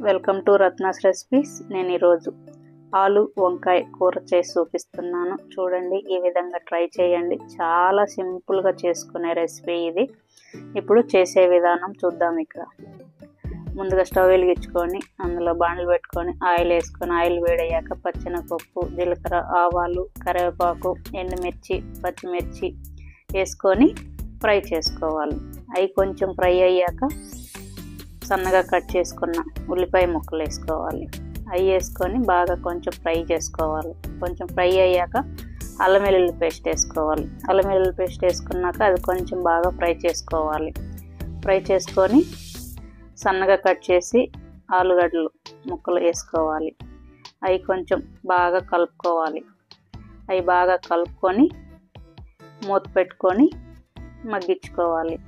Welcome to Ratna's recipes. నేను ఈరోజు ఆలు వంకాయ కూర చేసి చూపిస్తున్నాను. చూడండి, ఈ విధంగా ట్రై చేయండి. చాలా సింపుల్గా చేసుకునే రెసిపీ ఇది. ఇప్పుడు చేసే విధానం చూద్దాం. ఇక్కడ ముందుగా స్టవ్ వెలిగించుకొని అందులో బాండ్లు పెట్టుకొని ఆయిల్ వేసుకొని, ఆయిల్ వేడయ్యాక పచ్చెనగపప్పు, జీలకర్ర, ఆవాలు, కరివేపాకు, ఎండుమిర్చి, పచ్చిమిర్చి వేసుకొని ఫ్రై చేసుకోవాలి. అవి కొంచెం ఫ్రై అయ్యాక సన్నగా కట్ చేసుకున్న ఉల్లిపాయ ముక్కలు వేసుకోవాలి. అవి వేసుకొని బాగా కొంచెం ఫ్రై చేసుకోవాలి. కొంచెం ఫ్రై అయ్యాక అల్లం వెల్లుల్లి పేస్ట్ వేసుకోవాలి. అల్లం వెల్లుల్లి పేస్ట్ వేసుకున్నాక అది కొంచెం బాగా ఫ్రై చేసుకోవాలి. ఫ్రై చేసుకొని సన్నగా కట్ చేసి ఆలుగడ్డలు ముక్కలు వేసుకోవాలి. అవి కొంచెం బాగా కలుపుకోవాలి. అవి బాగా కలుపుకొని మూత పెట్టుకొని మగ్గించుకోవాలి.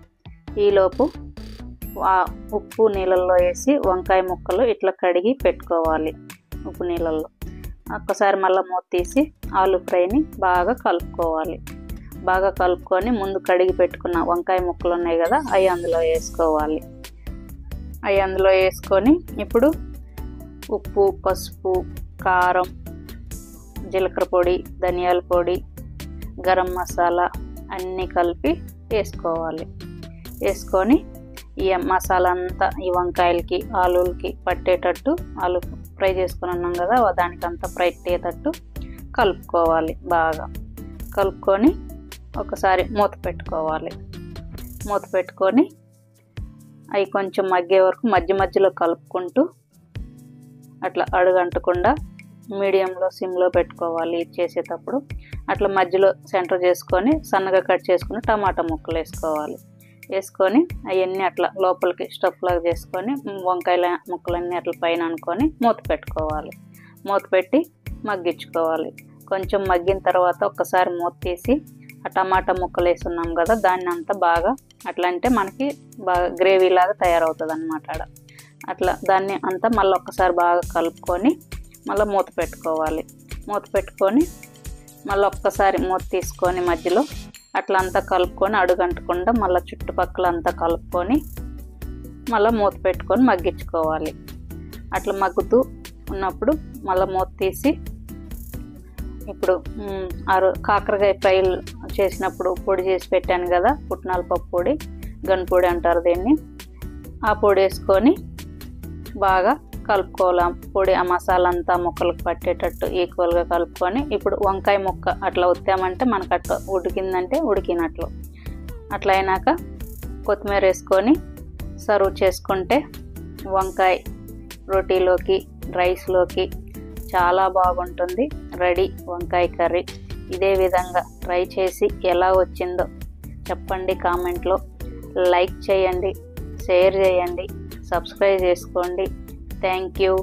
ఈలోపు ఉప్పు నీళ్ళల్లో వేసి వంకాయ ముక్కలు ఇట్లా కడిగి పెట్టుకోవాలి. ఉప్పు నీళ్ళల్లో ఒక్కసారి మళ్ళీ మూత తీసి ఆలు ఫ్రైని బాగా కలుపుకోవాలి. బాగా కలుపుకొని ముందు కడిగి పెట్టుకున్న వంకాయ ముక్కలు ఉన్నాయి కదా, అవి అందులో వేసుకోవాలి. అవి అందులో వేసుకొని ఇప్పుడు ఉప్పు, పసుపు, కారం, జీలకర్ర పొడి, ధనియాల పొడి, గరం మసాలా అన్నీ కలిపి వేసుకోవాలి. వేసుకొని ఈ మసాలా అంతా ఈ వంకాయలకి, ఆలులకి పట్టేటట్టు, ఆలు ఫ్రై చేసుకుని ఉన్నాం కదా దానికంతా ఫ్రై అయ్యేటట్టు కలుపుకోవాలి. బాగా కలుపుకొని ఒకసారి మూత పెట్టుకోవాలి. మూత పెట్టుకొని అవి కొంచెం మగ్గే వరకు మధ్య మధ్యలో కలుపుకుంటూ అట్లా అడుగంటకుండా మీడియంలో సిమ్లో పెట్టుకోవాలి. ఇది చేసేటప్పుడు అట్లా మధ్యలో సెంటర్ చేసుకొని సన్నగా కట్ చేసుకుని టమాటా ముక్కలు వేసుకోవాలి. వేసుకొని అవన్నీ అట్లా లోపలికి స్టఫ్ లాగా చేసుకొని వంకాయల ముక్కలన్నీ అట్లా పైన అనుకొని మూత పెట్టుకోవాలి. మూత పెట్టి మగ్గించుకోవాలి. కొంచెం మగ్గిన తర్వాత ఒక్కసారి మూత తీసి ఆ టమాటా ముక్కలు వేసున్నాం కదా దాన్ని అంతా బాగా అట్లా అంటే మనకి బాగా గ్రేవీ లాగా తయారవుతుంది అన్నమాట. అట్లా దాన్ని అంతా మళ్ళీ ఒక్కసారి బాగా కలుపుకొని మళ్ళీ మూత పెట్టుకోవాలి. మూత పెట్టుకొని మళ్ళీ ఒక్కసారి మూత తీసుకొని మధ్యలో అట్లా అంతా కలుపుకొని అడుగంటకుండా మళ్ళీ చుట్టుపక్కల అంతా కలుపుకొని మళ్ళీ మూత పెట్టుకొని మగ్గించుకోవాలి. అట్లా మగ్గుతూ ఉన్నప్పుడు మళ్ళీ మూత తీసి ఇప్పుడు కాకరకాయ ఫ్రైలు చేసినప్పుడు పొడి చేసి పెట్టాను కదా, పుట్నాల పప్పు పొడి, గన్పొడి అంటారు దీన్ని. ఆ పొడి వేసుకొని బాగా కలుపుకోవాలి. పొడి ఆ మసాలా అంతా ముక్కలకు పట్టేటట్టు ఈక్వల్గా కలుపుకొని ఇప్పుడు వంకాయ ముక్క అట్లా ఉత్తామంటే మనకు అట్లా ఉడికిందంటే ఉడికినట్లు. అట్లా అయినాక కొత్తిమీర వేసుకొని సర్వ్ చేసుకుంటే వంకాయ రోటీలోకి, రైస్లోకి చాలా బాగుంటుంది. రెడీ వంకాయ కర్రీ. ఇదే విధంగా ట్రై చేసి ఎలా వచ్చిందో చెప్పండి కామెంట్లో. లైక్ చేయండి, షేర్ చేయండి, సబ్స్క్రైబ్ చేసుకోండి. Thank you.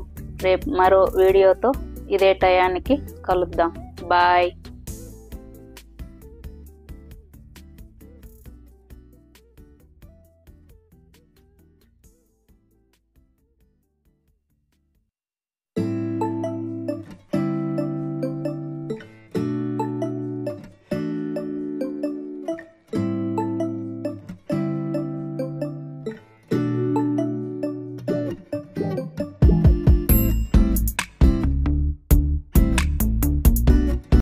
రేపు మరో వీడియోతో ఇదే టయానికి కలుద్దాం. బాయ్.